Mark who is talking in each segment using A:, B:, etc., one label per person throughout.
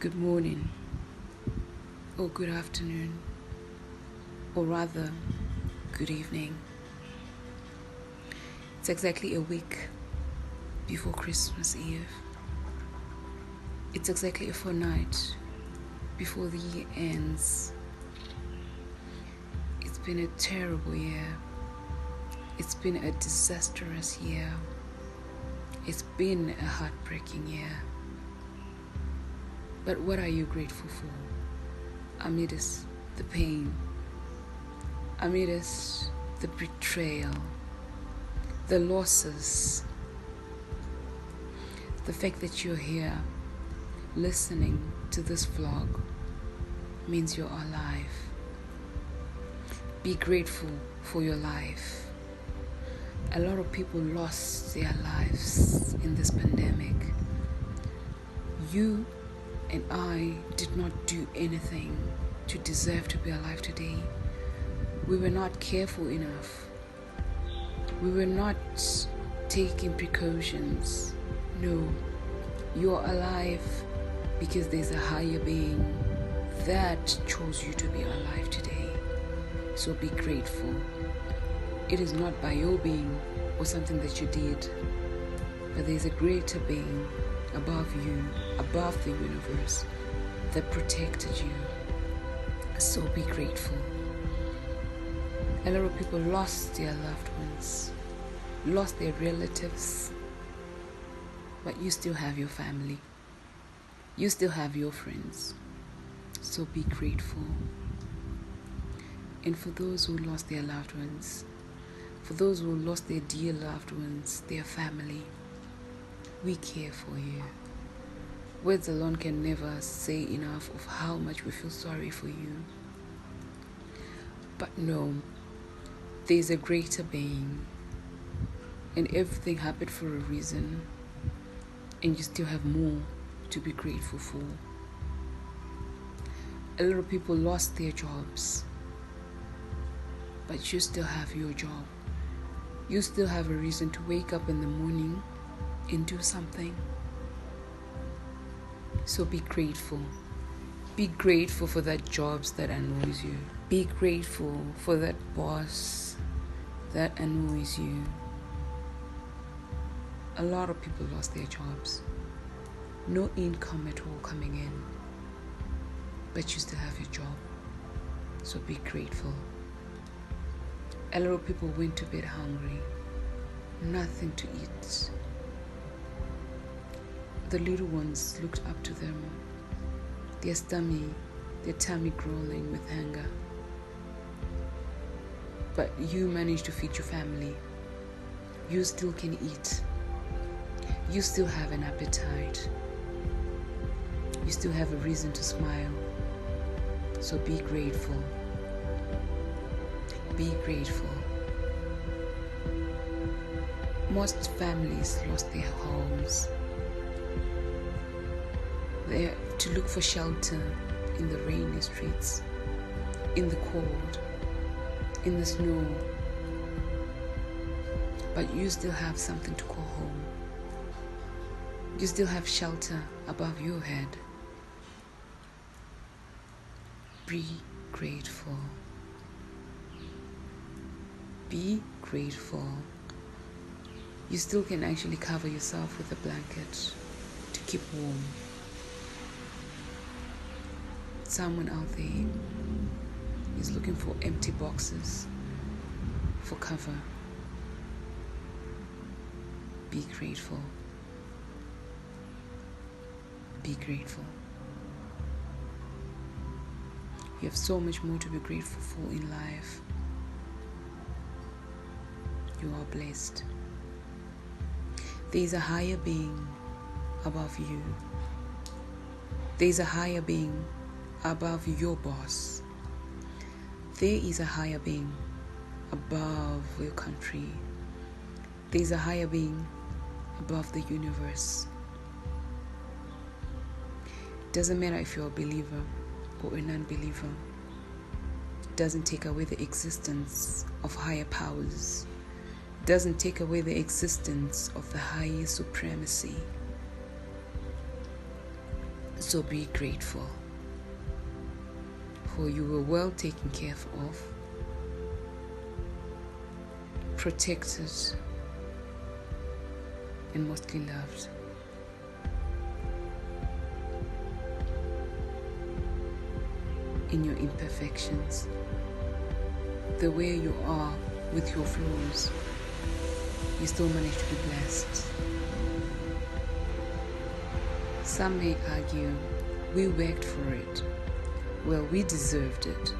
A: Good morning, or good afternoon, or rather, good evening. It's exactly a week before Christmas Eve. It's exactly a fortnight before the year ends. It's been a terrible year. It's been a disastrous year. It's been a heartbreaking year. But what are you grateful for amidst the pain, amidst the betrayal, the losses, the fact that you're here listening to this vlog means you're alive. Be grateful for your life. A lot of people lost their lives in this pandemic. You and I did not do anything to deserve to be alive today. We were not careful enough. We were not taking precautions. No, you're alive because there's a higher being that chose you to be alive today. So be grateful. It is not by your being or something that you did, but there's a greater being above you, above the universe, that protected you. So be grateful. A lot of people lost their loved ones, lost their relatives, but you still have your family. You still have your friends. So be grateful. And for those who lost their loved ones, for those who lost their dear loved ones, their family, we care for you. Words alone can never say enough of how much we feel sorry for you. But no, there's a greater being, and everything happened for a reason, and you still have more to be grateful for. A lot of people lost their jobs, but you still have your job. You still have a reason to wake up in the morning and do something. So be grateful. Be grateful for that job that annoys you. Be grateful for that boss that annoys you. A lot of people lost their jobs. No income at all coming in. But you still have your job. So be grateful. A lot of people went to bed hungry. Nothing to eat. The little ones looked up to them, their tummy growling with hunger. But you managed to feed your family. You still can eat. You still have an appetite. You still have a reason to smile. So be grateful. Be grateful. Most families lost their homes. They have to look for shelter in the rainy streets, in the cold, in the snow. But you still have something to call home. You still have shelter above your head. Be grateful. Be grateful. You still can actually cover yourself with a blanket to keep warm. Someone out there is looking for empty boxes for cover. Be grateful. Be grateful. You have so much more to be grateful for in life. You are blessed. There is a higher being above you. There is a higher being above your boss. There is a higher being above your country. There is a higher being above the universe. Doesn't matter if you're a believer or a non-believer. It doesn't take away the existence of higher powers. It doesn't take away the existence of the highest supremacy. So be grateful, for you were well taken care of, protected, and mostly loved. In your imperfections, the way you are with your flaws, you still manage to be blessed. Some may argue, we worked for it. Well, we deserved it.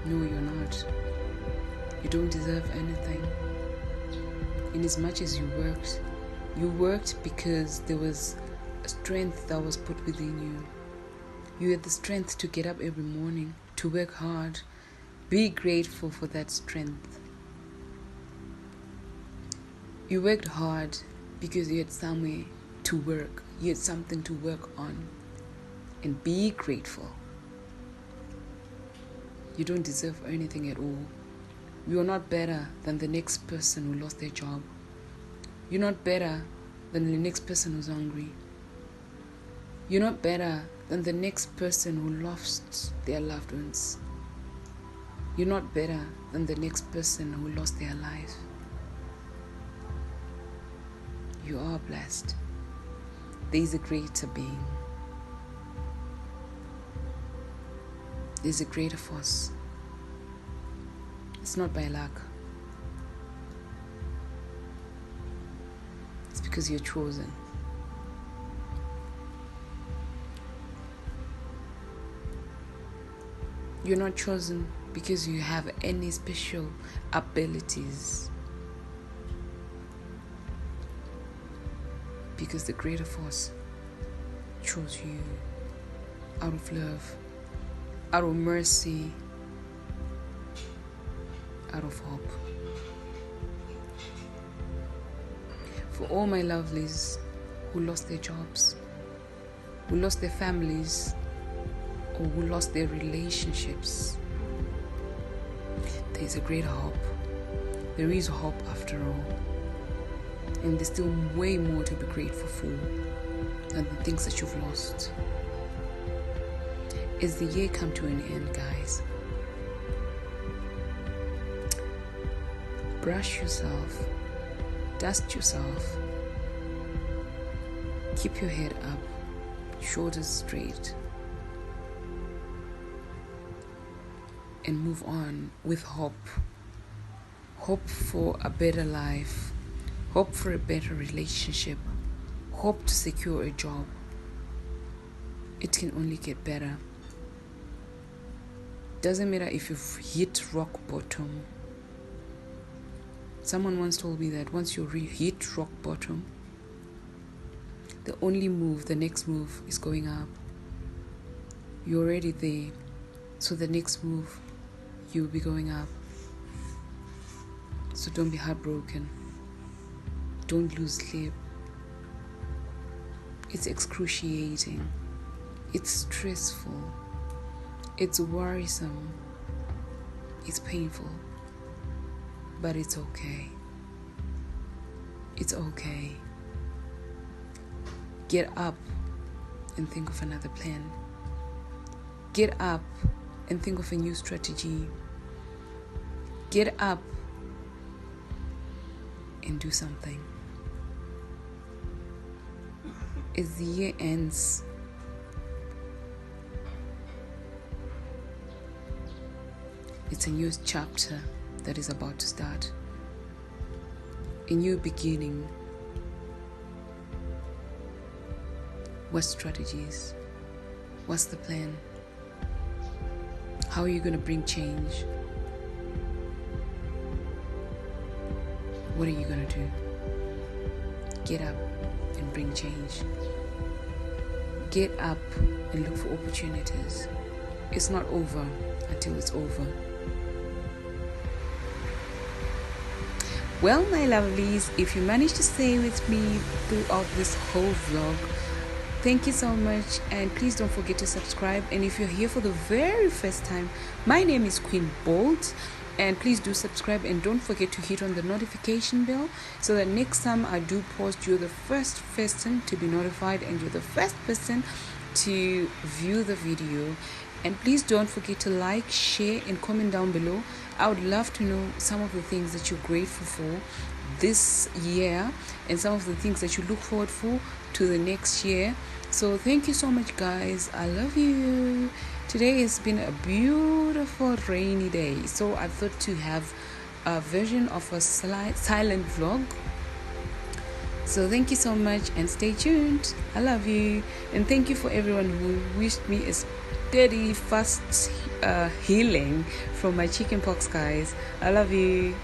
A: No, you're not. You don't deserve anything. In as much as you worked because there was a strength that was put within you. You had the strength to get up every morning, to work hard. Be grateful for that strength. You worked hard because you had somewhere to work. You had something to work on. And be grateful. You don't deserve anything at all. You are not better than the next person who lost their job. You're not better than the next person who's hungry. You're not better than the next person who lost their loved ones. You're not better than the next person who lost their life. You are blessed. There is a greater being. There's a greater force. It's not by luck. It's because you're chosen. You're not chosen because you have any special abilities. Because the greater force chose you out of love, out of mercy, out of hope. For all my lovelies who lost their jobs, who lost their families, or who lost their relationships, there is a greater hope. There is hope after all. And there's still way more to be grateful for than the things that you've lost. As the year come to an end, guys, brush yourself, dust yourself, keep your head up, shoulders straight, and move on with hope. Hope for a better life, hope for a better relationship, hope to secure a job. It can only get better. Doesn't matter if you've hit rock bottom. Someone once told me that once you hit rock bottom, the only move, the next move is going up. You're already there, so the next move, you'll be going up. So don't be heartbroken. Don't lose sleep. It's excruciating. It's stressful. It's worrisome. It's painful. But it's okay. It's okay. Get up and think of another plan. Get up and think of a new strategy. Get up and do something. As the year ends, it's a new chapter that is about to start. A new beginning. What strategies? What's the plan? How are you going to bring change? What are you going to do? Get up and bring change. Get up and look for opportunities. It's not over until it's over. Well, my lovelies, if you managed to stay with me throughout this whole vlog, thank you so much, and please don't forget to subscribe. And if you're here for the very first time, my name is Queen Bold. And please do subscribe, and don't forget to hit on the notification bell so that next time I do post, you're the first person to be notified and you're the first person to view the video. And please don't forget to like, share, and comment down below. I would love to know some of the things that you're grateful for this year and some of the things that you look forward for to the next year. So thank you so much, guys. I love you. Today has been a beautiful rainy day, so I thought to have a version of a silent vlog. So thank you so much and stay tuned. I love you, and thank you for everyone who wished me a steady, fast healing from my chickenpox, guys. I love you.